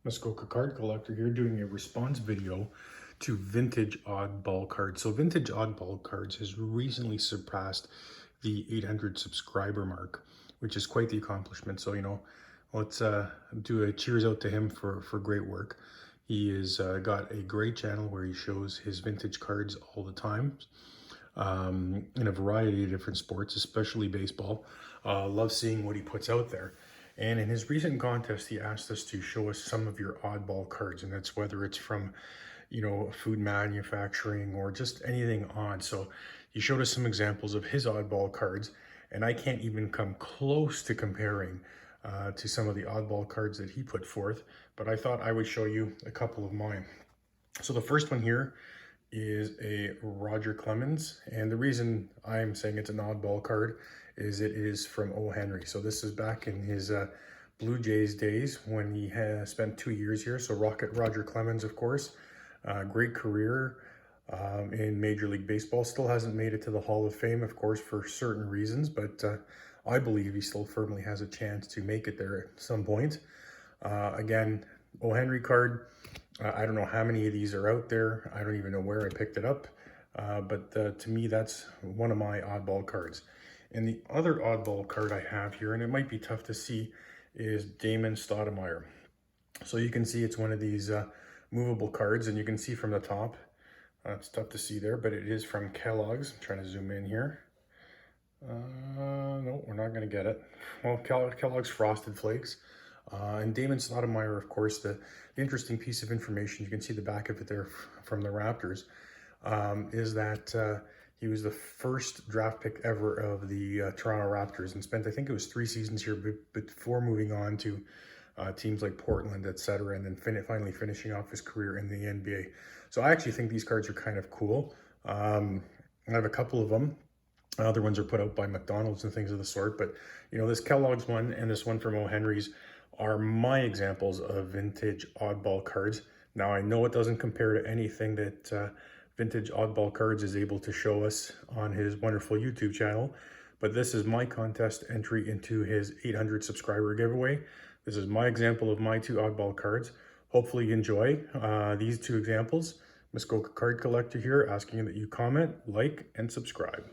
Muskoka card collector here doing a response video to vintage oddball cards. So vintage oddball cards has recently surpassed the 800 subscriber mark, which is quite the accomplishment. So, let's do a cheers out to him for great work. He has got a great channel where he shows his vintage cards all the time in a variety of different sports, especially baseball. Love seeing what he puts out there. And in his recent contest, he asked us to show us some of your oddball cards, and that's whether it's from, food manufacturing or just anything odd. So he showed us some examples of his oddball cards, and I can't even come close to comparing to some of the oddball cards that he put forth, but I thought I would show you a couple of mine. So the first one here is a Roger Clemens, and the reason I'm saying it's an oddball card is it is from O. Henry. So this is back in his Blue Jays days when he has spent 2 years here. So Roger Clemens, of course, great career in Major League Baseball. Still hasn't made it to the Hall of Fame, of course, for certain reasons, but I believe he still firmly has a chance to make it there at some point. Again, O. Henry card. I don't know how many of these are out there. I don't even know where I picked it up. But to me, that's one of my oddball cards. And the other oddball card I have here, and it might be tough to see, is Damon Stoudamire. So you can see it's one of these movable cards, and you can see from the top, it's tough to see there, but it is from Kellogg's. I'm trying to zoom in here. No, we're not going to get it. Well, Kellogg's Frosted Flakes. And Damon Stoudamire, of course, the interesting piece of information, you can see the back of it there from the Raptors, is that he was the first draft pick ever of the Toronto Raptors and spent, I think it was 3 seasons here before moving on to teams like Portland, etc., and then finally finishing off his career in the NBA. So I actually think these cards are kind of cool. I have a couple of them. Other ones are put out by McDonald's and things of the sort, but this Kellogg's one and this one from O. Henry's are my examples of vintage oddball cards. Now, I know it doesn't compare to anything that Vintage Oddball Cards is able to show us on his wonderful YouTube channel, but this is my contest entry into his 800 subscriber giveaway. This is my example of my 2 oddball cards. Hopefully you enjoy these 2 examples. Muskoka Card Collector here, asking that you comment, like, and subscribe.